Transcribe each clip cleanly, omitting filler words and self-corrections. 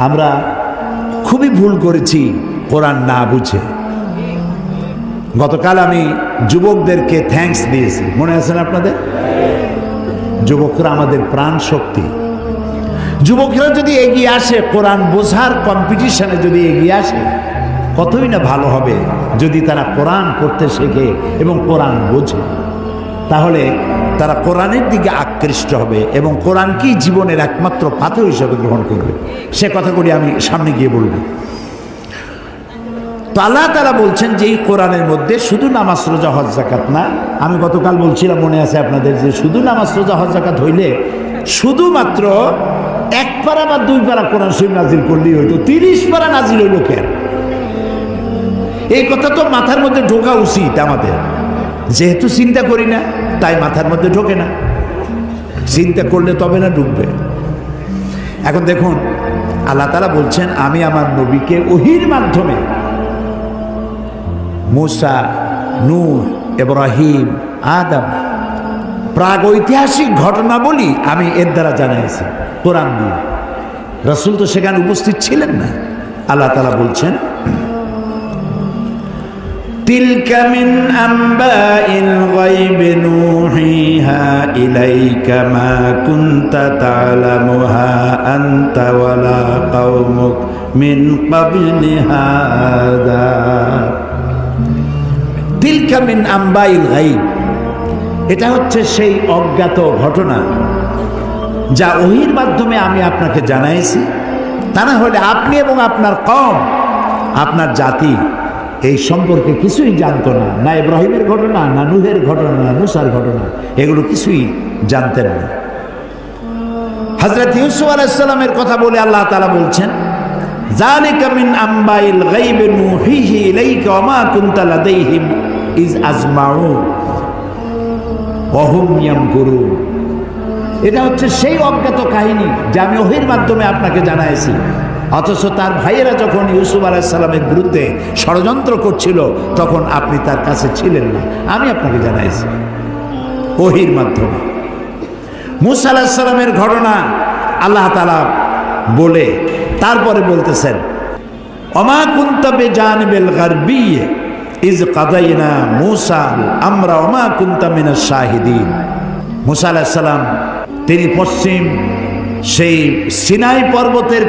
আমরা খুবই ভুল করেছি কোরআন না বুঝে। গতকাল আমি যুবকদেরকে থ্যাঙ্কস দিয়েছি, মনে আছে না আপনাদের? যুবকরা আমাদের প্রাণ শক্তি। যুবকরা যদি এগিয়ে আসে, কোরআন বোঝার কম্পিটিশনে যদি এগিয়ে আসে, কতই না ভালো হবে যদি তারা কোরআন পড়তে শেখে এবং কোরআন বোঝে। তাহলে তারা কোরআনের দিকে আকৃষ্ট হবে এবং কোরআনকেই জীবনের একমাত্র পাথর হিসেবে গ্রহণ করবে। সে কথাগুলি আমি সামনে গিয়ে বলব। তো আল্লাহ তাআলা বলছেন যে এই কোরআনের মধ্যে শুধু নামাজ রোজা হজ যাকাত না। আমি গতকাল বলছিলাম, মনে আছে আপনাদের, যে শুধু নামাজ রোজা হজ যাকাত হইলে শুধুমাত্র 1 পারা বা 2 পারা কোরআন শরীফ নাজিল করলেই হইতো, 30 পারা নাজিল হইল কেন? এই কথা তো মাথার মধ্যে ঢোকা উচিত আমাদের। যেহেতু চিন্তা করি না, তাই মাথার মধ্যে ঢোকে না। চিন্তা করলে তবে না ঢুকবে। এখন দেখুন, আল্লাহ তাআলা বলছেন, আমি আমার নবীকে ওহীর মাধ্যমে মুসা, নূহ, ইব্রাহিম, আদম প্রাগৈতিহাসিক ঘটনাবলী আমি এর দ্বারা জানাইছি কোরআন দিয়ে। রাসূল তো সেখানে উপস্থিত ছিলেন না। আল্লাহ তাআলা বলছেন, তিলকা মিন আম্বাইল গায়বি নূহিহা ইলাইকা মা কুনতা তা'লামুহা আনতা ওয়ালা কওমুক মিন ক্বাবলি হাযা। তিলকা মিন আম্বাইল গায়ব, এটা হচ্ছে সেই অজ্ঞাত ঘটনা যা ওহীর মাধ্যমে আমি আপনাকে জানাইছি। তা না হলে আপনি এবং আপনার কওম, আপনার জাতি এই সম্পর্কে কিছুই জানতো না। না ইব্রাহিমের ঘটনা, না নূহের ঘটনা, না মুসার ঘটনা, এগুলো কিছুই জানতেন না। হযরত ইউসুফ আলাইহিস সালামের কথা বলে আল্লাহ তাআলা বলছেন, যালিকা মিন আম্বাইল গায়বি নূহিহি ইলাইকা ওয়া মা কুনতা লাদাইহিম ইজ আজমাউ ওয়া হুম ইয়ামকুরুন। এটা হচ্ছে সেই অজ্ঞাত কাহিনী যা আমি ওহীর মাধ্যমে আপনাকে জানাইছি। অথচ তার ভাইয়েরা যখন ইউসুফ আলাইহিস সালামের বিরুদ্ধে ষড়যন্ত্র করছিল, তখন আপনি তার কাছে ছিলেন না। আমি আপনাকে জানাইছি ওহীর মাধ্যমে। মূসা আলাইহিস সালামের ঘটনা আল্লাহ তাআলা বলে তারপরে বলতেছেন, ওমা কুনতা বিজানিবিল গারবি ইজ কাদাইনা মূসা আমরা ওমা কুনতা মিনাশ শাহিদিন। মূসা আলাইহিস সালাম তিনি পশ্চিম, সেই সিনাই পর্বতের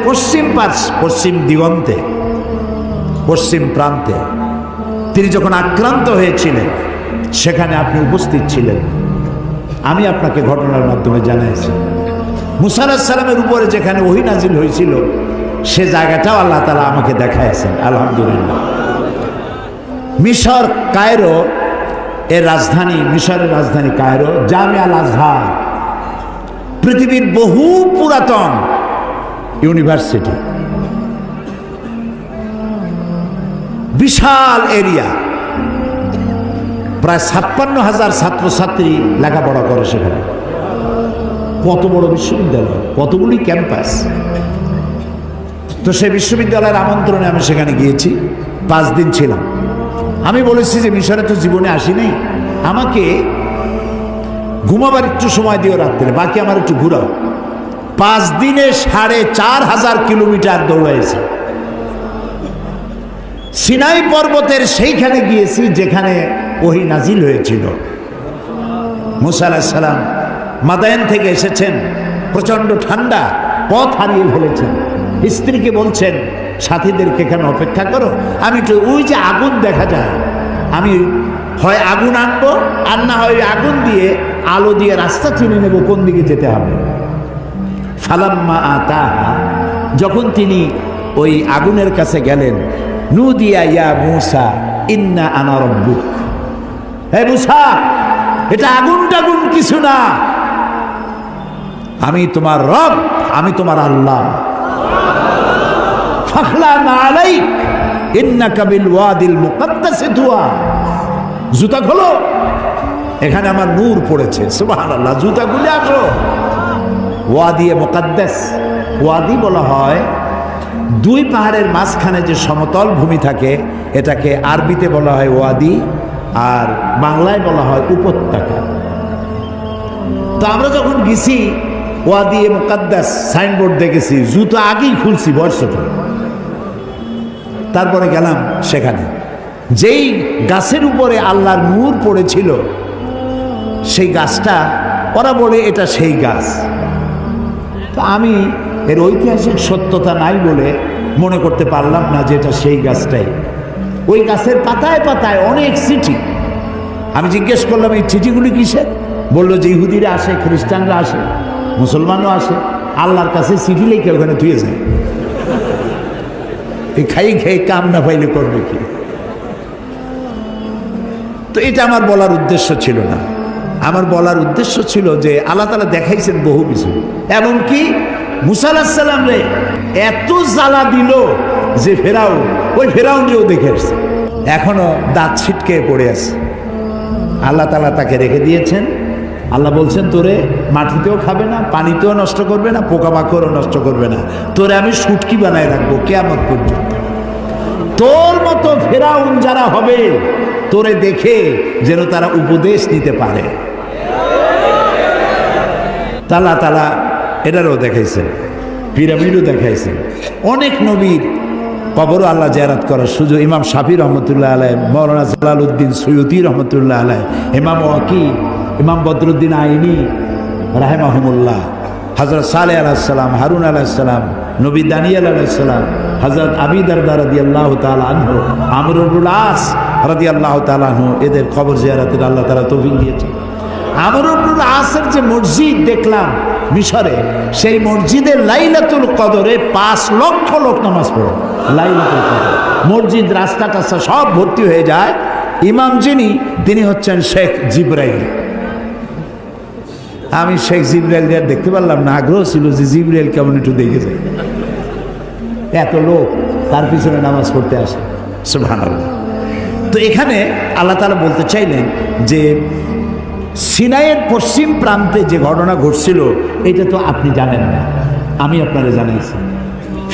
পশ্চিম দিগন্তে, পশ্চিম প্রান্তে তিনি যখন আক্রান্ত হয়েছিলেন, সেখানে আপনি উপস্থিত ছিলেন। আমি আপনাকে ঘটনার মাধ্যমে জানাইছি। মূসা আলাইহিস সালামের উপরে যেখানে ওহী নাজিল হয়েছিল, সে জায়গাটাও আল্লাহ তাআলা আমাকে দেখাইছেন। আলহামদুলিল্লাহ। মিশর কায়রো এর রাজধানী, মিশরের রাজধানী কায়রো, জামিয়া আল আজহার পৃথিবীর বহু পুরাতন ইউনিভার্সিটি, বিশাল এরিয়া, প্রায় 56,000 ছাত্রছাত্রী লেখাপড়া করে সেখানে। কত বড় বিশ্ববিদ্যালয়, কতগুলি ক্যাম্পাস। তো সেই বিশ্ববিদ্যালয়ের আমন্ত্রণে আমি সেখানে গিয়েছি, 5 দিন ছিলাম। আমি বলেছি যে মিশরে তো জীবনে আসিনি, আমাকে ঘুমাবার একটু সময় দিও রাত্রে, বাকি আমার একটু ঘুরাও। 5 দিনে 4,500 কিলোমিটার দৌড়াইছি। সিনাই পর্বতের সেইখানে গিয়েছি যেখানে ওহী নাজিল হয়েছিল। মূসা আলাইহিস সালাম মাদায়েন থেকে এসেছেন, প্রচন্ড ঠান্ডা, পথ হারিয়ে ফেলেছেন। স্ত্রীকে বলছেন, সাথীদেরকে এখানে অপেক্ষা করো, আমি একটু ওই যে আগুন দেখা যায়, আমি হয় আগুন আনবো, আর না হয় আগুন দিয়ে আলো দিয়ে রাস্তা চিনে নেব কোন দিকে যেতে হবে। ফালাম্মা আতাহা, যখন তিনি ওই আগুনের কাছে গেলেন, নুদিয়া ইয়া মূসা ইন্না আনা রাব্বুক। হে মূসা, এটা আগুন টাগুন কিছু না, আমি তোমার রব, আমি তোমার আল্লাহ। ফাখলানা আলাইক ইন্নাকা বিল ওয়াদিল মুকাদ্দাসি তুয়া। জুতা খোলো, এখানে আমার নূর পড়েছে। সুবহানাল্লাহ। জুতা খুলে আসো। ওয়াদি মুকাদ্দাস, ওয়াদি বলা হয় 2 পাহাড়ের মাঝখানে যে সমতল ভূমি থাকে, এটাকে আরবিতে বলা হয় ওয়াদি, আর বাংলায় বলা হয় উপত্যকা। তো আমরা যখন গেছি ওয়াদি মুকাদ্দাস সাইনবোর্ড দেখেছি, জুতো আগেই খুলছি বর্ষটা। তারপরে গেলাম সেখানে, যেই গাছের উপরে আল্লাহর নূর পড়েছিল সেই গাছটা, ওরা বলে এটা সেই গাছ। তো আমি এর ঐতিহাসিক সত্যতা নাই বলে মনে করতে পারলাম না যে এটা সেই গাছটাই। ওই গাছের পাতায় পাতায় অনেক চিঠি। আমি জিজ্ঞেস করলাম এই চিঠিগুলি কিসের? বললো যে ইহুদিরা আসে, খ্রিস্টানরা আসে, মুসলমানও আসে, আল্লাহর কাছে চিঠি লিখে ওখানে ধুয়ে যায়। এই খাই খেয়ে কাম না পাইলে করবে কি? তো এটা আমার বলার উদ্দেশ্য ছিল না। আমার বলার উদ্দেশ্য ছিল যে আল্লাহ তাআলা দেখাইছেন বহু কিছু, এমনকি মুসা আলাইহিস সালাম রে এত জ্বালা দিল যে ওই ফেরাউনকেও দেখে আসছে, এখনো দাঁত ছিটকে পড়ে আছে। আল্লাহ তাআলা তাকে রেখে দিয়েছেন। আল্লাহ বলছেন তোরে মাটিতেও খাবে না, পানিতেও নষ্ট করবে না, পোকামাকড়ও নষ্ট করবে না, তোরে আমি শুটকি বানায় রাখবো কিয়ামত পর্যন্ত। তোর মতো ফেরাউন যারা হবে তোরে দেখে যেন তারা উপদেশ নিতে পারে। আল্লাহ তাআলা এটারও দেখাইছেন, পিরামিডও দেখাইছেন। অনেক নবীর কবরও আল্লাহ জিয়ারত করার সুযোগ। ইমাম শাফি রহমতুল্লাহ আলাইহি, মৌলানা জালালউদ্দিন সৈয়দী রহমতুল্লাহ আলাইহি, ইমাম ওয়াকি, ইমাম বদরুদ্দিন আইনি রাহিমাহুমুল্লাহ, হযরত সালেহ আলাইহিস সালাম, হারুন আলাইহিস সালাম, নবী দানিয়েল আলাইহিস সালাম, হযরত আবী দারদা রাদিয়াল্লাহু তাআলা আনহু, আমর ইবনুল আস রাদিয়াল্লাহু তাআলা আনহু, এদের কবর জিয়ারতের আল্লাহ তাআলা তৌফিক দিয়েছেন। আমর ইবনুল আসের যে মসজিদ দেখলাম মিশরে, সেই মসজিদে লাইলাতুল কদরে 5 লক্ষ লোক নামাজ পড়ে। লাইলাতুল কদর মসজিদ, রাস্তাটা সব ভর্তি হয়ে যায়। ইমাম যিনি, তিনি হচ্ছেন শেখ জিবরাইল। আমি শেখ জিবরাইল দেখতে পারলাম না, আগ্রহ ছিল যে জিবরাইল কেমন একটু দেখে যায়। এত লোক তার পিছনে নামাজ পড়তে আসে, সুবহানাল্লাহ। তো এখানে আল্লাহ তাআলা বলতে চাইলেন যে সিনাইয়ের পশ্চিম প্রান্তে যে ঘটনা ঘটছিল এটা তো আপনি জানেন না, আমি আপনারা জানাইছি।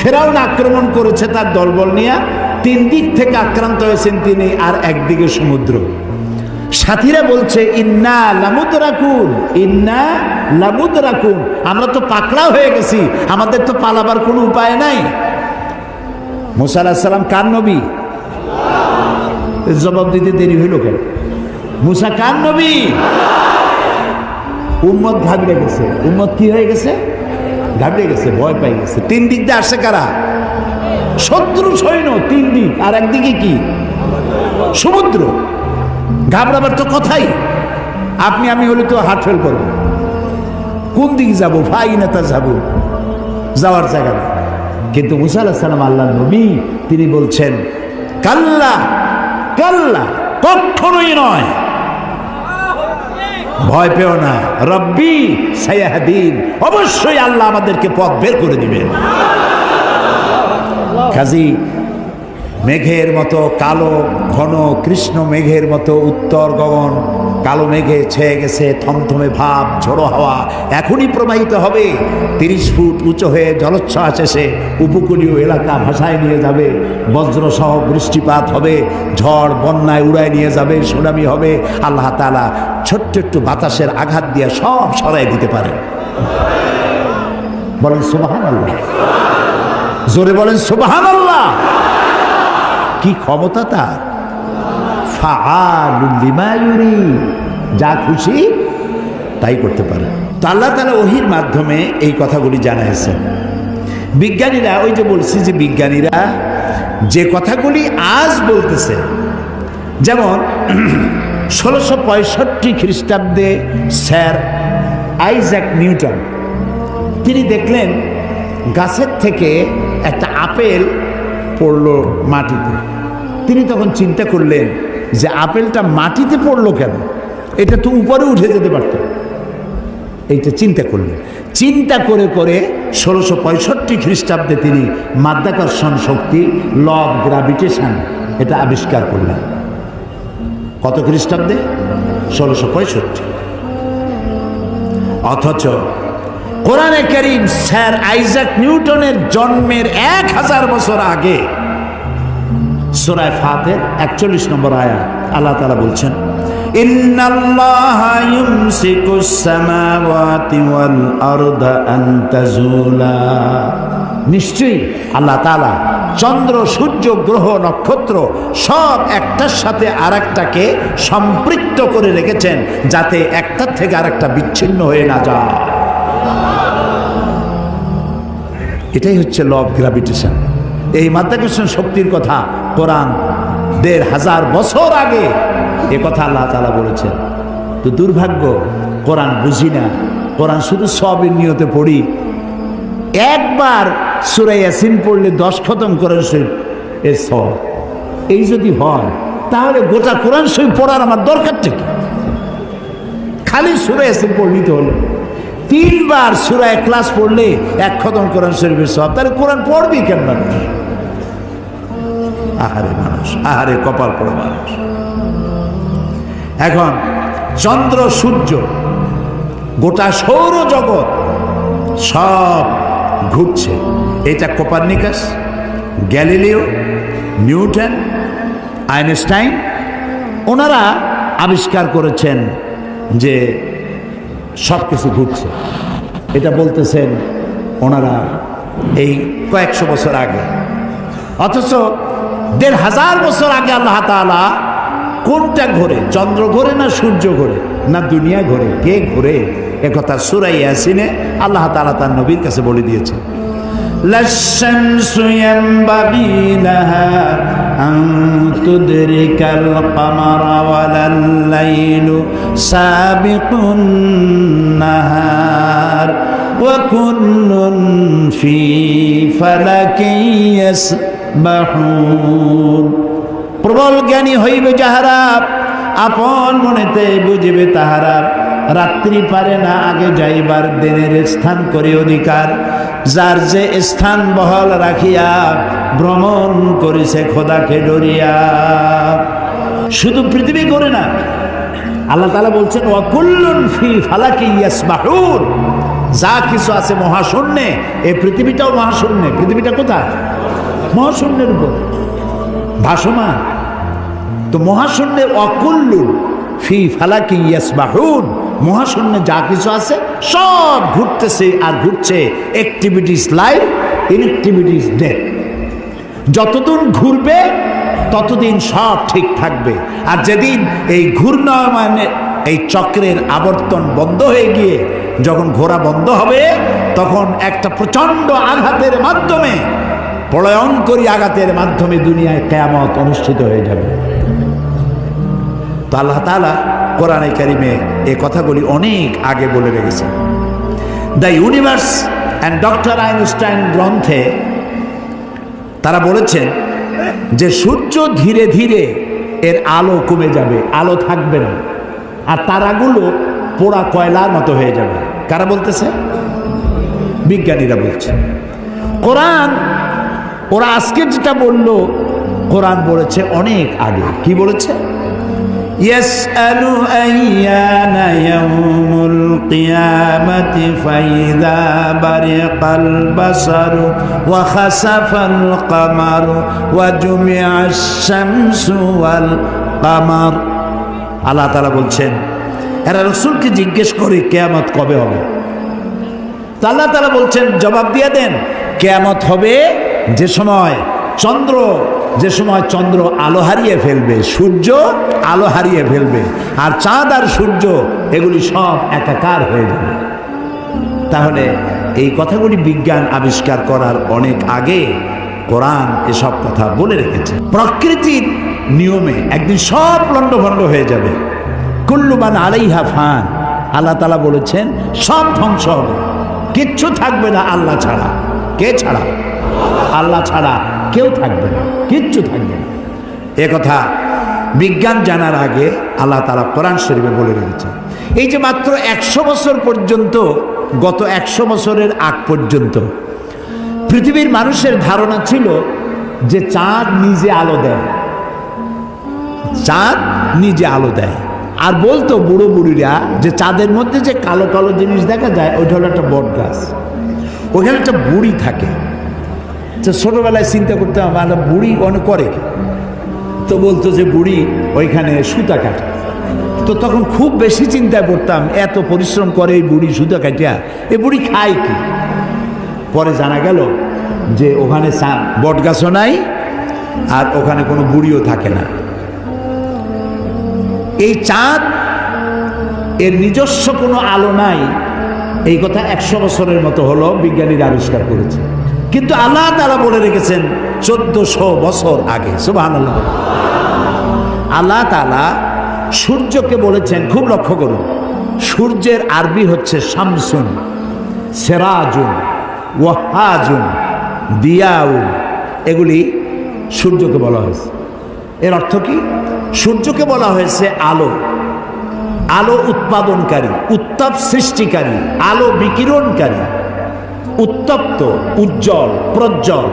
ফেরাউন আক্রমণ করেছে তার দলবল নিয়ে, 3 দিক থেকে আক্রান্ত হয়েছেন তিনি, আর একদিকে সমুদ্র। সাথীরা বলছে ইন্না লামুদরাকুন, ইন্না লামুদরাকুন, আমরা তো পাকড়া হয়ে গেছি, আমাদের তো পালাবার কোনো উপায় নাই। মুসা আলাইহিস সালাম কার নবী? জবাব দিতে দেরি হইল কেন? মুসা কার নবী? উম্মত ঘাবড়ে গেছে। উম্মত কি হয়ে গেছে? ঘাবড়ে গেছে, ভয় পাই গেছে। 3 দিক দিয়ে আসছে কারা? শত্রু সৈন্য 3 দিক, আর একদিকে কি? সমুদ্র। ঘাবড়াবার তো কথাই, আপনি আমি হলে তো হার্ট ফেল করবো। কোন দিকে যাবো? ফাইনাতা যাবো, যাওয়ার জায়গা না। কিন্তু মুসা আলাইহিস সালাম আল্লাহর নবী, তিনি বলছেন কাল্লা কাল্লা, কখনোই নয়, ভয় পেও না, রব্বি সায়াহদিন, অবশ্যই আল্লাহ আমাদেরকে পথ বের করে দিবেন। কাজী মেঘের মতো কালো ঘন কৃষ্ণ মেঘের মতো উত্তর গগন কালো মেঘে ছেয়ে গেছে, থমথমে ভাব, ঝোড়ো হাওয়া এখনই প্রবাহিত হবে। 30 ফুট উঁচু হয়ে জলোচ্ছ্বাস এসে উপকূলীয় এলাকা ভাসায় নিয়ে যাবে, বজ্রসহ বৃষ্টিপাত হবে, ঝড় বন্যায় উড়ায় নিয়ে যাবে, সুনামি হবে। আল্লাহ তাআলা ছোট্ট একটু বাতাসের আঘাত দিয়ে সব সরাই দিতে পারে। বলেন সুবহানাল্লাহ, জোরে বলেন সুবহানাল্লাহ। কি ক্ষমতা তার! ফাআলুল লিমা ইউরিদ, যা খুশি তাই করতে পারে। তো আল্লাহ তাআলা ওহীর মাধ্যমে এই কথাগুলি জানাইছেন। বিজ্ঞানীরা, ওই যে বলছি যে বিজ্ঞানীরা যে কথাগুলি আজ বলতেছে, যেমন 1665 খ্রিস্টাব্দে স্যার আইজ্যাক নিউটন, তিনি দেখলেন গাছের থেকে একটা আপেল পড়লো মাটিতে। তিনি তখন চিন্তা করলেন যে আপেলটা মাটিতে পড়লো কেন, এটা তো উপরে উঠে যেতে পারত। এইটা চিন্তা করলেন। চিন্তা করে করে 1665 খ্রিস্টাব্দে তিনি মাধ্যাকর্ষণ শক্তি, ল অফ গ্র্যাভিটেশন, এটা আবিষ্কার করলেন। কত খ্রিস্টাব্দে? 1665। অথচ কোরআনে কারীম স্যার আইজ্যাক নিউটনের জন্মের 1000 বছর আগে সূরা ফাতির 41 নম্বর আয়াত আল্লাহ তাআলা বলছেন ইন্নাল্লাহা ইউমসিকুস সামাওয়াতি ওয়াল আরদা আন তাজুলা, নিশ্চয়ই আল্লাহ তাআলা চন্দ্র, সূর্য, গ্রহ, নক্ষত্র সব একটার সাথে আরেকটাকে সম্পৃক্ত করে রেখেছেন, যাতে একটার থেকে আরেকটা বিচ্ছিন্ন হয়ে না যায়। এটাই হচ্ছে ল অফ গ্র্যাভিটেশন। এই মাধ্যাকর্ষণ শক্তির কথা কোরআন ১৫০০ বছর আগে এ কথা আল্লাহ তাআলা বলেছেন। তো দুর্ভাগ্য, কোরআন বুঝি না, কোরআন শুধু সবের নিয়তে পড়ি। একবার সূরা ইয়াসিন পড়লে 10 খতম কোরআন শরীফ এর সব। এই যদি হয় তাহলে গোটা কোরআন শরীফ পড়ার আমার দরকারটা কি? খালি সূরা ইয়াসিন পড়লেই তো হলো। 3 বার সূরা ইখলাস পড়লে 1 খতম কোরআন শরীফের সব। তাহলে কোরআন পড়বি কেন মানুষ? আহারে মানুষ, আহারে কপাল পড়া মানুষ। এখন চন্দ্র, সূর্য, গোটা সৌরজগৎ সব ঘুরছে। এটা কোপার্নিকাস, গ্যালিলিও, নিউটন, আইনস্টাইন ওনারা আবিষ্কার করেছেন যে সব কিছু ঘুরছে। এটা বলতেছেন ওনারা এই কয়েকশো বছর আগে। অথচ ১৫০০ বছর আগে আল্লাহ তাআলা কোনটা ঘোরে? চন্দ্র ঘোরে না সূর্য ঘোরে না দুনিয়া ঘোরে? কে ঘোরে? একথা সূরা ইয়াসিনে আল্লাহ তাআলা তার নবীর কাছে বলে দিয়েছেন। লাশ-শামসু ইয়ানবাগি লাহা আন তুদরিকাল কামারা ওয়ালাল লাইলু সাবিকুন নাহার ওয়া কুল্লুন ফি ফালাকিন ইয়াসবাহুন। প্রবল জ্ঞানী হইবে যাহারা, আপন মনেতে বুঝিবে তাহারা। রাত্রি পারে না আগে যাইবার, দিনের স্থান করে অধিকার। যার যে স্থান বহাল রাখিয়া ভ্রমণ করেছে খোদাকে ডরিয়া। শুধু পৃথিবী করে না, আল্লাহ তাআলা বলছেন ওয়া কুল্লুন ফি ফালাকি ইয়াসবাহুন। যা কিছু আছে মহাশূন্যে, এই পৃথিবীটাও মহাশূন্যে। পৃথিবীটা কোথায়? মহাশূন্যের উপর ভাসমান। তো মহাশূন্যে অকুল্লু ফি ফালাকি ইয়াসবাহুন, মহাশূন্যে যা কিছু আছে সব ঘুরতেছে আর ঘুরছে। Activities life, inactivities death. যতদিন ঘুরবে ততদিন সব ঠিক থাকবে। আর যেদিন এই ঘূর্ণায়মানের এই চক্রের আবর্তন বন্ধ হয়ে গিয়ে যখন ঘোরা বন্ধ হবে, তখন একটা প্রচণ্ড আঘাতের মাধ্যমে, প্রলয়ঙ্করী আঘাতের মাধ্যমে দুনিয়ায় কিয়ামত অনুষ্ঠিত হয়ে যাবে। তো আল্লাহ তাআলা কোরআনে কারিমে এই কথাগুলি অনেক আগে বলে রেখেছেন। The universe and doctor Einstein গ্রন্থে তারা বলেছেন যে সূর্য ধীরে ধীরে এর আলো কমে যাবে, আলো থাকবে না, আর তারাগুলো পোড়া কয়লার মতো হয়ে যাবে। কারা বলতেছে? বিজ্ঞানীরা বলছে। কোরআন ওরা আজকে যেটা বলল, কোরআন বলেছে অনেক আগে। কি বলেছে? ইয়াসআলু আইয়ানা ইয়াউমুল কিয়ামাতি ফাইযা বারিকাল বাসারু ওয়া খাসাফাল কামারু ওয়া জুমিআশ শামসু ওয়াল কামার। আল্লাহ তাআলা বলছেন এরা রাসূলকে জিজ্ঞেস করে কিয়ামত কবে হবে। আল্লাহ তাআলা বলছেন জবাব দিয়ে দেন, কিয়ামত হবে যে সময় চন্দ্র আলো হারিয়ে ফেলবে, সূর্য আলো হারিয়ে ফেলবে, আর চাঁদ আর সূর্য এগুলি সব একাকার হয়ে যাবে। তাহলে এই কথাগুলি বিজ্ঞান আবিষ্কার করার অনেক আগে কোরআন এসব কথা বলে রেখেছে। প্রকৃতির নিয়মে একদিন সব লণ্ডভণ্ড হয়ে যাবে। কুল্লু মান আলাইহা ফান। আল্লাহ তাআলা বলেছেন সব ধ্বংস হবে, কিচ্ছু থাকবে না আল্লাহ ছাড়া। কে ছাড়া? আল্লাহ ছাড়া কেউ থাকবে না, কিচ্ছু থাকবে না। এ কথা বিজ্ঞান জানার আগে আল্লাহ তাআলা কোরআন শরীফে বলে রেখেছেন। এই যে মাত্র 100 বছর পর্যন্ত, গত 100 বছরের আগ পর্যন্ত পৃথিবীর মানুষের ধারণা ছিল যে চাঁদ নিজে আলো দেয়, চাঁদ নিজে আলো দেয়। আর বলতো বুড়ো বুড়িরা যে চাঁদের মধ্যে যে কালো কালো জিনিস দেখা যায় ওইটা হলো একটা বট গাছ, ওইখানে একটা বুড়ি থাকে। তো ছোটবেলায় চিন্তা করতে আমার বুড়ি অনেক করে, তো বলতো যে বুড়ি ওইখানে সুতা কাটে। তো তখন খুব বেশি চিন্তায় পড়তাম, এত পরিশ্রম করে এই বুড়ি সুদা কাটিয়া, এই বুড়ি খায় কি? পরে জানা গেল যে ওখানে বট গাছও নাই আর ওখানে কোনো বুড়িও থাকে না। এই চাঁদ এর নিজস্ব কোনো আলো নাই, এই কথা 100 বছরের মতো হলো বিজ্ঞানীরা আবিষ্কার করেছে। কিন্তু আল্লাহ তাআলা বলে রেখেছেন 1400 বছর আগে। সুবহানাল্লাহ। আল্লাহ তাআলা সূর্যকে বলেছেন, খুব লক্ষ্য করুন, সূর্যের আরবি হচ্ছে শামসুন, সেরাজুন, ওয়াহাজুন, দিয়াউন, এগুলি সূর্যকে বলা হয়েছে। এর অর্থ কি? সূর্যকে বলা হয়েছে আলো, আলো উৎপাদনকারী, উত্তাপ সৃষ্টিকারী, আলো বিকিরণকারী, উত্তপ্ত, উজ্জ্বল, প্রজ্জ্বল,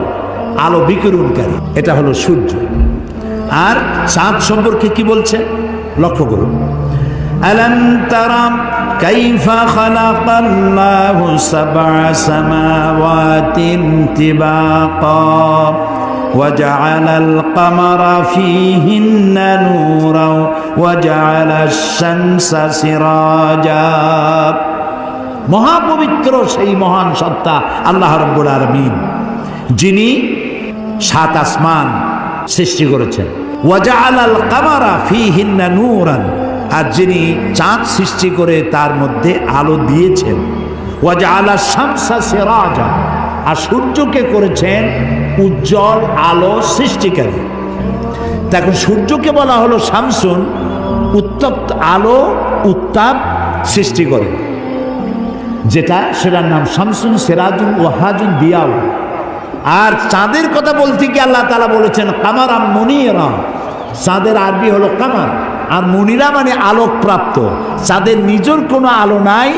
আলো বিকিরণকারী, এটা হলো সূর্য। আর চাঁদ সম্পর্কে কি বলছে লক্ষ্য করুন। আলাম তারা কাইফা খালাকাল্লাহু সাবআ সামাওয়াতিন তিবাকা وجعل القمر فيهن نورا وجعل الشمس سراجا। মহাপবিত্র সেই মহান সত্তা আল্লাহ রাব্বুল আলামিন, যিনি 7 আসমান সৃষ্টি করেছেন। ওয়াজআলাল কামারা ফীহিন্না নূরান, আর যিনি চাঁদ সৃষ্টি করে তার মধ্যে আলো দিয়েছেন। ওয়াজআলাশ শামসা সিরাজা, আর সূর্যকে করেছেন উজ্জ্বল আলো সৃষ্টিকারী। দেখো সূর্যকে বলা হলো শামসুন, উত্তপ্ত আলো, উত্তাপ সৃষ্টি করে যেটা, সেটার নাম শামসুন, সিরাজুন, ওয়াহাজুন, দিয়াউ। আর চাঁদের কথা বলতে কি আল্লাহ তাআলা বলেছেন কামারা মুনিরা। চাঁদের আরবি হলো কামার, আর মুনিরা মানে আলোক প্রাপ্ত। চাঁদের নিজের কোনো আলো নাই,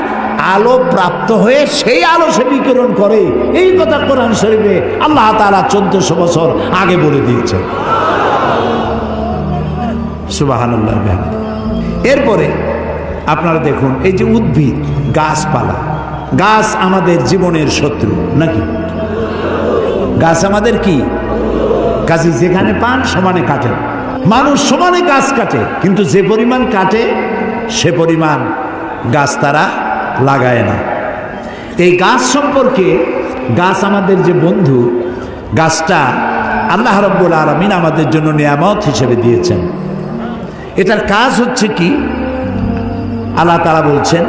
আলো প্রাপ্ত হয়ে সেই আলো সে বিকিরণ করে। এই কথা কোরআন শরীফে আল্লাহ তাআলা 1400 বছর আগে বলে দিয়েছেন। সুবহানাল্লাহ। এরপরে আপনারা দেখুন, এই যে উদ্ভিদ, গাছপালা, গাছ আমাদের জীবনের শত্রু নাকি? গাছ আমাদের কি? কাজে যেখানে পান সমানে কাটে। মানুষ সমানে গাছ কাটে, কিন্তু যে পরিমাণ কাটে সে পরিমাণ গাছ তারা লাগায় না। এই গাছ সম্পর্কে, গাছ আমাদের যে বন্ধু, গাছটা আল্লাহ রাব্বুল আলামিন আমাদের জন্য নিয়ামত হিসেবে দিয়েছেন। এটার কাজ হচ্ছে কি? আল্লাহ তাআলা বলছেন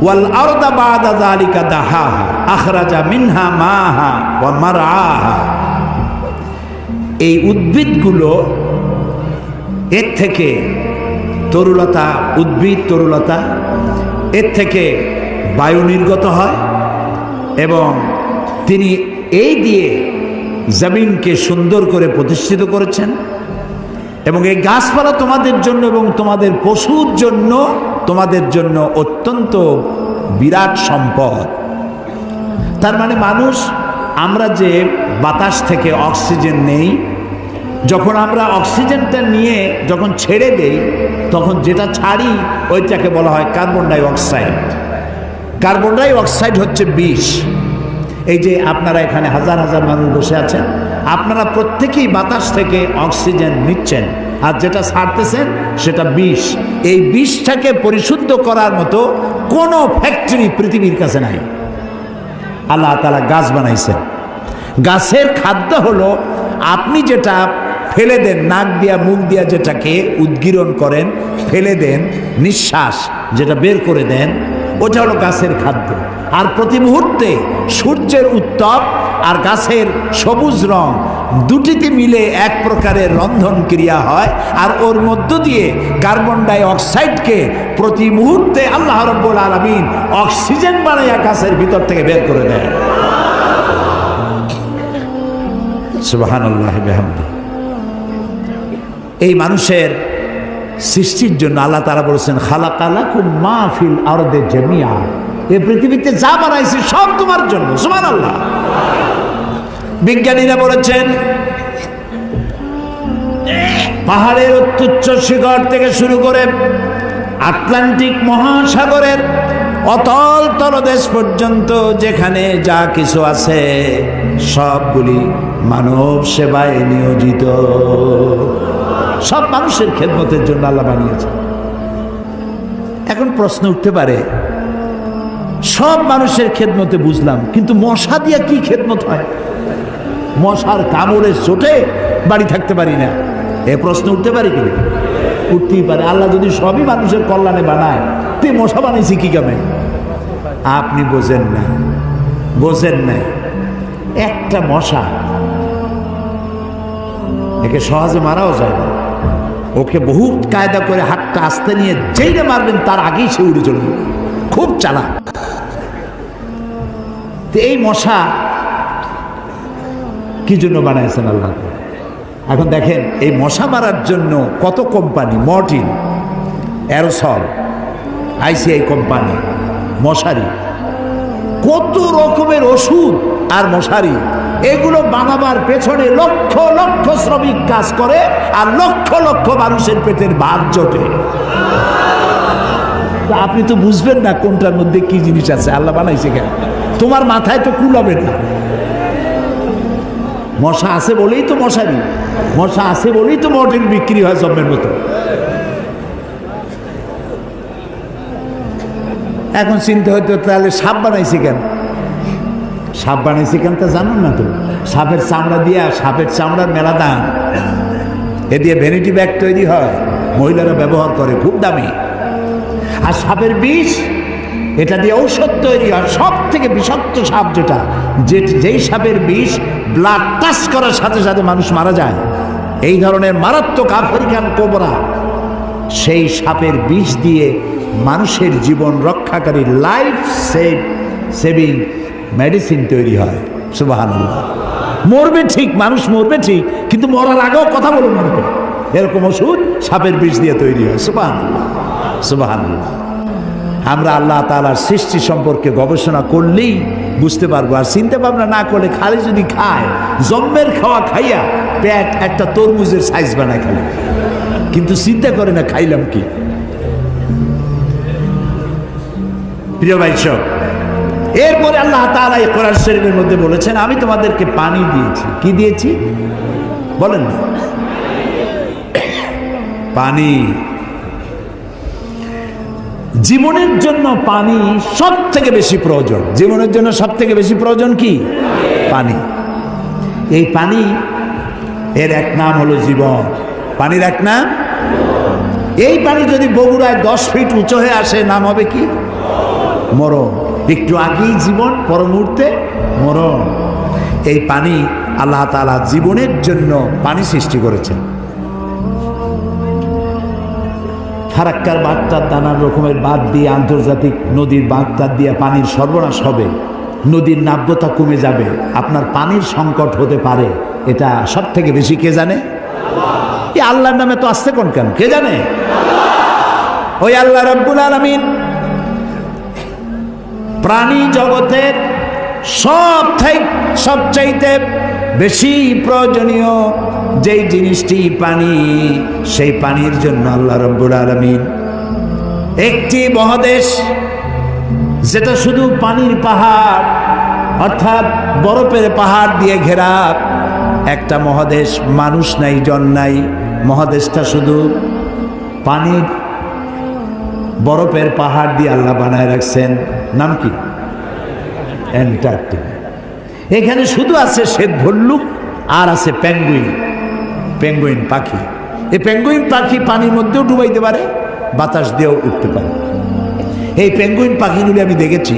ওয়াল আরদা বা'দা যালিকা দাহাহা আখরাজা মিনহা মাহা ওয়া মারআহা। এই উদ্ভিদগুলো, এর থেকে তরুলতা, উদ্ভিদ তরুলতা, এর থেকে বায়ু নির্গত হয় এবং তিনি এই দিয়ে জমিনকে সুন্দর করে প্রতিষ্ঠিত করেছেন। এবং এই গাছপালা তোমাদের জন্য এবং তোমাদের পশুর জন্য, তোমাদের জন্য অত্যন্ত বিরাট সম্পদ। তার মানে মানুষ, আমরা যে বাতাস থেকে অক্সিজেন নেই, যখন আমরা অক্সিজেনটা নিয়ে যখন ছেড়ে দেই, তখন যেটা ছাড়ি ওইটাকে বলা হয় carbon die oxide. Carbon die oxide হচ্ছে বিষ। এই যে আপনারা এখানে হাজার হাজার মানুষ বসে আছেন, আপনারা প্রত্যেকেই বাতাস থেকে অক্সিজেন নিচ্ছেন, আর যেটা ছাড়তেছেন সেটা বিষ। এই বিষটাকে পরিশুদ্ধ করার মতো কোনো ফ্যাক্টরি পৃথিবীর কাছে নাই। আল্লাহ তাআলা গাছ বানাইছেন। গাছের খাদ্য হলো, আপনি যেটা ফেলে দেন, নাক দিয়া মুখ দিয়া যেটাকে উদ্গীরণ করেন, ফেলে দেন, নিঃশ্বাস যেটা বের করে দেন, ওটা হলো গাছের খাদ্য। আর প্রতি মুহূর্তে সূর্যের উত্তাপ আর গাছের সবুজ রং দুটিতে মিলে এক প্রকারের রন্ধন ক্রিয়া হয়, আর ওর মধ্য দিয়ে কার্বন ডাই অক্সাইডকে প্রতি মুহূর্তে আল্লাহ রাব্বুল আলামিন অক্সিজেন বানাইয়া গাছের ভিতর থেকে বের করে দেয়। সুবহানাল্লাহি বিহামদিহি। এই মানুষের সৃষ্টির জন্য আল্লাহ তাআলা বলেছেন খালাকালাকুম মা ফিল আরদি জামিআ। এই পৃথিবীতে যা বানাইছি সব তোমার জন্য। সুবহানাল্লাহ। বিজ্ঞানীরা বলেছেন পাহাড়ের অত্যুচ্চ শিখর থেকে শুরু করে আটলান্টিক মহাসাগরের অতল তলদেশ পর্যন্ত যেখানে যা কিছু আছে সবগুলি মানব সেবায় নিয়োজিত। সব মানুষের খেদমতের জন্য আল্লাহ বানিয়েছে। এখন প্রশ্ন উঠতে পারে, সব মানুষের খেদমতে বুঝলাম, কিন্তু মশা দিয়া কি খেদমত হয়? মশার কামড়ে চোটে বাড়ি থাকতে পারি না, এ প্রশ্ন উঠতে পারে কিনা? উঠতেই পারে। আল্লাহ যদি সবই মানুষের কল্যাণে বানায়, তে মশা বানাইছি কি কামে? আপনি বোঝেন না, বোঝেন না। একটা মশা, একে সহজে মারাও যায় না। ওকে বহু কায়দা করে হাতটা আস্তে নিয়ে যেইটা মারবেন তার আগেই সে উড়ে চলে যাবে, খুব চালাক। এই মশা কি জন্য বানাইছেন আল্লাহ? এখন দেখেন, এই মশা মারার জন্য কত company, Mortein, aerosol, ICI company, মশারি, কত রকমের ওষুধ আর মশারি, এগুলো বানাবার পেছনে লক্ষ লক্ষ শ্রমিক কাজ করে, আর লক্ষ লক্ষ মানুষের পেটের ভাত জোটে। আপনি তো বুঝবেন না কোনটার মধ্যে কি জিনিস আছে, আল্লাহ বানাইছে কেন? তোমার মাথায় তো কুলাবে না। মশা আছে বলেই তো মশারি, মশা আছে বলেই তো মর্টিন বিক্রি হয় জম্মের মতো। এখন চিন্তা হইতো, তাহলে সাপ বানাইছে কেন? সাপ বানাইছে কেন তা জানুন না তো? সাপের চামড়া দিয়া, সাপের চামড়ার মেলা দাম, এ দিয়ে ভ্যানিটি ব্যাগ তৈরি হয়, মহিলারা ব্যবহার করে, খুব দামি। আর সাপের বিষ, এটা দিয়ে ঔষধ তৈরি হয়। সব থেকে বিষাক্ত সাপ যেটা, যেই সাপের বিষ ব্লাড টাচ করার সাথে সাথে মানুষ মারা যায়, এই ধরনের মারাত্মক আফ্রিকান কোবরা, সেই সাপের বিষ দিয়ে মানুষের জীবন রক্ষাকারী লাইফ সেভিং মেডিসিন তৈরি হয়। সুবহানাল্লাহ। মরবে ঠিক, মানুষ মরবে ঠিক, কিন্তু মরার আগেও কথা বলে মরবে, এরকম ওষুধ সাপের বিষ দিয়ে তৈরি হয়। সুবহানাল্লাহ, সুবহানাল্লাহ। আমরা আল্লাহ তাআলার সৃষ্টি সম্পর্কে গবেষণা করলেই বুঝতে পারবো। আর চিন্তা ভাবনা না করলে, খালি যদি খায়, জম্মের খাওয়া খাইয়া পেট একটা তরমুজের সাইজ বানায় খালি, কিন্তু চিন্তা করে না খাইলাম কি। প্রিয় ভাই সব, এরপরে আল্লাহ তাআলা এই কোরআন শরীফের মধ্যে বলেছেন, আমি তোমাদেরকে পানি দিয়েছি। কি দিয়েছি বলেন না? পানি। জীবনের জন্য পানি সব থেকে বেশি প্রয়োজন। জীবনের জন্য সব থেকে বেশি প্রয়োজন কি? পানি। এই পানি, এর এক নাম হলো জীবন। পানির এক নাম, এই পানি যদি বগুড়ায় 10 ফিট উঁচু হয়ে আসে, নাম হবে কি? মরণ। একটু আগেই জীবন, পর মুহূর্তে মরণ। এই পানি আল্লাহ তাআলা জীবনের জন্য পানি সৃষ্টি করেছেন। ফারাক্কার বাঁধটার নানান রকমের বাঁধ দিয়ে, আন্তর্জাতিক নদীর বাঁধটার দিয়ে পানির সর্বনাশ হবে, নদীর নাব্যতা কমে যাবে, আপনার পানির সংকট হতে পারে। এটা সব থেকে বেশি কে জানে? এই আল্লাহর নামে তো আসছে কোন কেন? কে জানে? ওই আল্লাহ রাব্বুল আলামিন প্রাণী জগতের সবচাইতে বেশি প্রয়োজনীয় যেই জিনিসটি পানি, সেই পানির জন্য আল্লাহ রাব্বুল আলামিন একটি মহাদেশ, যেটা শুধু পানির পাহাড়, অর্থাৎ বরফের পাহাড় দিয়ে ঘেরা একটা মহাদেশ, মানুষ নাই, জন নাই, মহাদেশটা শুধু পানির বরফের পাহাড় দিয়ে আল্লাহ বানায় রাখছেন। নাম কি? অ্যান্টার্কটিকা। এখানে শুধু আছে শ্বেত ভল্লুক আর আছে পেঙ্গুইন, পেঙ্গুইন পাখি। এই পেঙ্গুইন পাখি পানির মধ্যেও ডুবাইতে পারে, বাতাস দিয়েও উঠতে পারে। এই পেঙ্গুইন পাখিগুলি আমি দেখেছি,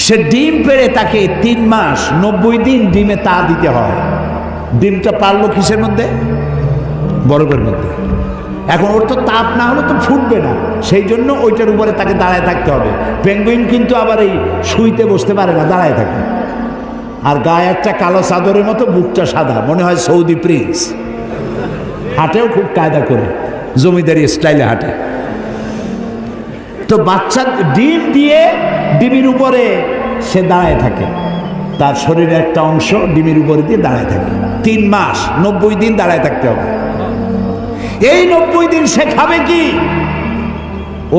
সে ডিম পেড়ে তাকে 3 মাস 90 দিন ডিমে তা দিতে হয়। ডিমটা পারলো কিসের মধ্যে? বরফের মধ্যে। এখন ওর তো তাপ না হলে তো ফুটবে না, সেই জন্য ওইটার উপরে তাকে দাঁড়ায় থাকতে হবে। পেঙ্গুইন কিন্তু আবার এই শুইতে বসতে পারে না, দাঁড়ায় থাকে। আর গায়ে একটা কালো চাদরের মতো, বুকটা সাদা, মনে হয় সৌদি প্রিন্স। হাঁটেও খুব কায়দা করে, জমিদারি স্টাইলে হাঁটে। তো বাচ্চা ডিম দিয়ে ডিমের উপরে সে দাঁড়ায় থাকে, তার শরীরের একটা অংশ ডিমের উপরে দিয়ে দাঁড়ায় থাকে। 3 মাস 90 দিন দাঁড়ায় থাকতে হবে। এই 90 দিন সে খাবে কি?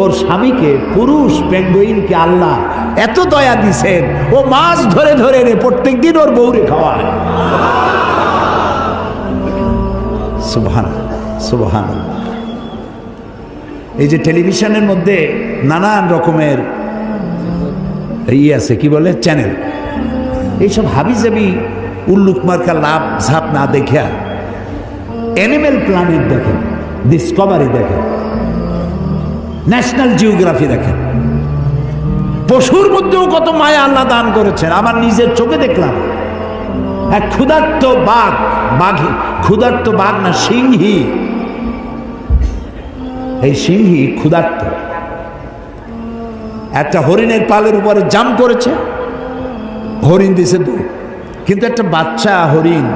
ওর স্বামীকে, পুরুষ পেঙ্গুইনকে আল্লাহ এত দয়া দিছেন, ও মাছ ধরে ধরে প্রত্যেক দিন ওর বউরে খাওয়ায়। সুবহানাল্লাহ, সুবহানাল্লাহ। এই যে টেলিভিশনের মধ্যে নানান রকমের আছে কি বলে চ্যানেল, এইসব হাবিজাবি উল্লুক মার্কা লাভ ঝাপ না দেখা অ্যানিমেল প্ল্যানেট দেখেন, ডিসকভারি দেখেন, ন্যাশনাল জিওগ্রাফি দেখেন। পশুর মধ্যেও কত মায়া আল্লাহ দান করেছেন। আমার নিজের চোখে দেখলাম এক ক্ষুধার্ত ক্ষুধার্ত বাঘ না সিংহী, এই সিংহী ক্ষুধার্ত একটা হরিণের পালের উপরে জাম্প করেছে, হরিণ দিছে দৌড়, কিন্তু একটা বাচ্চা হরিণ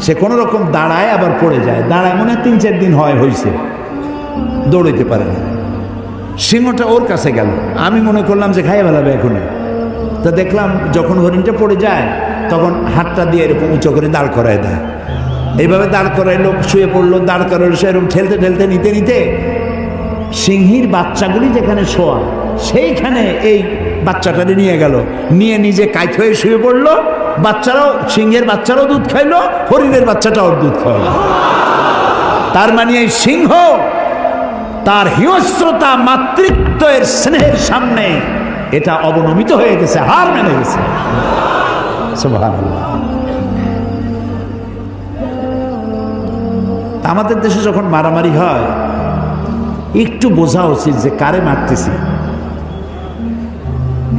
সে কোনো রকম দাঁড়ায় আবার পড়ে যায়, দাঁড়ায় মনে 3-4 দিন হয়েছে, দৌড়াইতে পারে না। সিংহটা ওর কাছে গেল, আমি মনে করলাম যে খাইয়ে ফেলাবে এখন। তা দেখলাম যখন হরিণটা পড়ে যায় তখন হাতটা দিয়ে এরকম উঁচু করে দাঁড় করায় দেয়, এইভাবে দাঁড় করায়, লোক শুয়ে পড়লো, দাঁড় করালো, সে এরকম ঠেলতে ঠেলতে নিতে নিতে সিংহীর বাচ্চাগুলি যেখানে শোয়া সেইখানে এই বাচ্চাটাকে নিয়ে গেল, নিয়ে নিজে কাইত হয়ে শুয়ে পড়লো। বাচ্চারাও, সিংহের বাচ্চারাও দুধ খাইলো, হরিণের বাচ্চাটাও দুধ খাওয়ালো। তার মানে এই সিংহ তার হিংস্রতা মাতৃত্বের স্নেহের সামনে এটা অবনমিত হয়ে গেছে, হার মেনে গেছে। সুবহানাল্লাহ। আমাদের দেশে যখন মারামারি হয় একটু বোঝা উচিত যে কারে মারতেছি।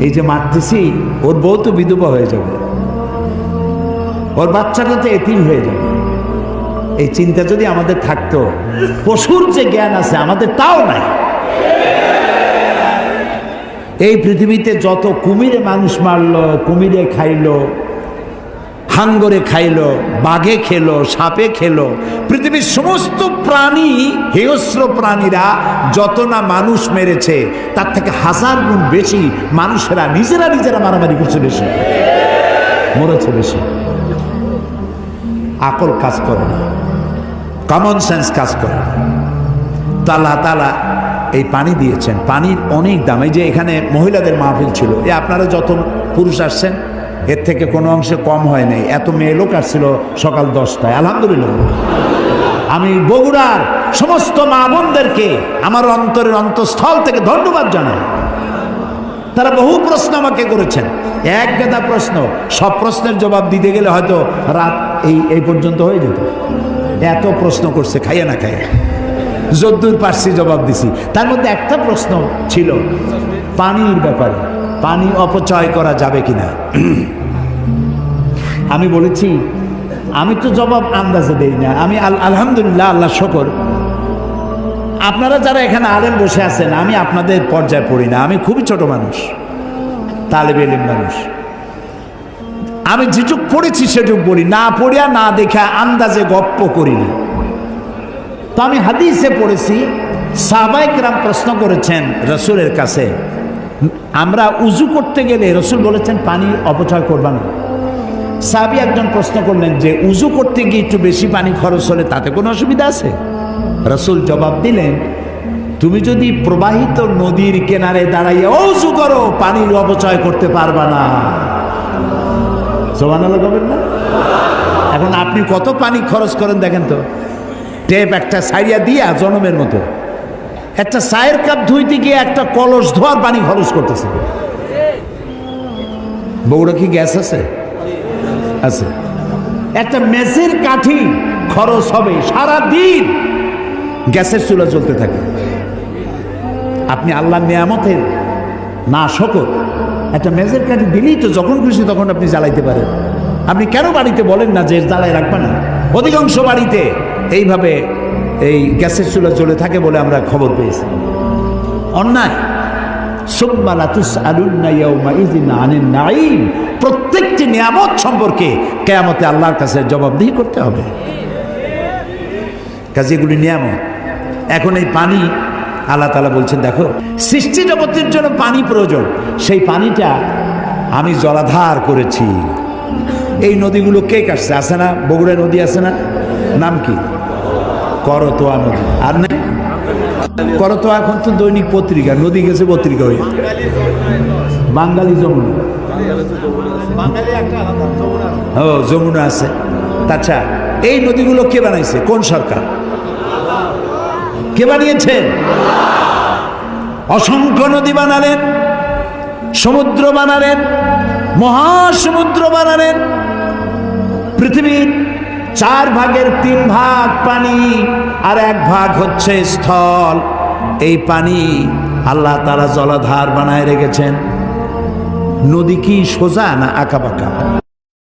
এই যে মারতেছি, ওর বউ তো বিধবা হয়ে যাবে, ওর বাচ্চাটা তো এতিম হয়ে যাবে। এই চিন্তা যদি আমাদের থাকতো, পশুর যে জ্ঞান আছে আমাদের তাও নাই। এই পৃথিবীতে যত কুমিরে মানুষ মারলো, কুমিরে খাইলো, হাঙ্গরে খাইলো, বাঘে খেলো, সাপে খেলো, পৃথিবীর সমস্ত প্রাণী, হিংস্র প্রাণীরা যত না মানুষ মেরেছে তার থেকে 1000 গুণ বেশি মানুষেরা নিজেরা মারামারি করছে, বেশি মরেছে, বেশি। আকল কাজ করে না, কমন সেন্স কাজ করে না। তো আল্লাহ তাআলা এই পানি দিয়েছেন, পানির অনেক দাম। এই যে এখানে মহিলাদের মাহফিল ছিল, আপনারা যত পুরুষ আসছেন এর থেকে কোনো অংশে কম হয় নাই। এত মেয়ে লোক আসছিল সকাল 10টায়, আলহামদুলিল্লাহ। আমি বগুড়ার সমস্ত মা বোনদেরকে আমার অন্তরের অন্তঃস্থল থেকে ধন্যবাদ জানাই। তারা বহু প্রশ্ন আমাকে করেছেন, এক গাদা প্রশ্ন, সব প্রশ্নের জবাব দিতে গেলে হয়তো রাত এই পর্যন্ত হয়ে যেত। এত প্রশ্ন করছে, খাইয়া না খাইয়া যদ্দূর পারছি জবাব দিছি। তার মধ্যে একটা প্রশ্ন ছিল পানির ব্যাপারে, পানি অপচয় করা যাবে কিনা। আমি বলেছি আমি তো জবাব আন্দাজে দেই না, আমি আলহামদুলিল্লাহ, আল্লাহ শকর, আপনারা যারা এখানে আলেম বসে আছেন আমি আপনাদের পর্যায়ে পড়ি না, আমি খুবই ছোট মানুষ, তালেবে ইলম মানুষ। আমি যেটুক পড়েছি সেটুক বলি, না পড়িয়া না দেখা আন্দাজে গপ্প করি না। তো আমি হাদিসে পড়েছি, সাহাবায়ে কেরাম প্রশ্ন করেছেন রসুলের কাছে, আমরা উজু করতে গেলে রসুল বলেছেন পানি অপচয় করবা না। সাহাবী একজন প্রশ্ন করলেন যে উজু করতে গিয়ে একটু বেশি পানি খরচ হলে তাতে কোনো অসুবিধা আছে? রসুল জবাব দিলেন, তুমি যদি প্রবাহিত নদীর কিনারে দাঁড়াইয়া উজু করো পানির অপচয় করতে পারবা না। সুবহানাল্লাহ বলবেন না? এখন আপনি কত পানি খরচ করেন দেখেন তো, টেপ একটা সাইয়া দিয়া জনমের মতো, একটা চায়ের কাপ ধুইতে গিয়ে একটা কলস ধোয়ার পানি খরচ করতেছে। বগুড়া কি গ্যাস আছে? আছে। একটা মেসের কাঠি খরচ হবে সারা দিন, গ্যাসের চুলা চলতে থাকে। আপনি আল্লাহর নিয়ামতের না শকর, একটা মেজের কাঠি দিলেই তো যখন খুশি তখন আপনি জ্বালাইতে পারেন। আপনি কেন বাড়িতে বলেন না যে জ্বালাই রাখবে না? অধিকাংশ বাড়িতে এইভাবে এই গ্যাসের চুলা জ্বলে থাকে বলে আমরা খবর পেয়েছি। অন্যায়। প্রত্যেকটি নিয়ামত সম্পর্কে কিয়ামতে আল্লাহর কাছে জবাবদিহি করতে হবে। কাজে এগুলি নিয়ামত। এখন এই পানি আল্লাহ তাআলা বলছেন, দেখো সৃষ্টি জগতের জন্য পানি প্রয়োজন, সেই পানিটা আমি জলাধার করেছি। এই নদীগুলো কে কাটছে? আছে না বগুড়া নদী আছে না, নাম কি? করতোয়া নদী। আর না করতোয়া এখন তো দৈনিক পত্রিকা, নদী গেছে পত্রিকা হয়ে। বাঙালি যমুনা, ও যমুনা আছে। আচ্ছা, এই নদীগুলো কে বানাইছে? কোন সরকার? কে কে বানিয়েছেন? অসংখ্য নদী বানালেন, সমুদ্র বানালেন, মহাসমুদ্র বানালেন। পৃথিবীর 4/3 ভাগ পানি আর 1 ভাগ হচ্ছে স্থল। এই পানি আল্লাহ তাআলা জলাধার বানায় রেখেছেন। নদী কি সোজা না আঁকা বাঁকা?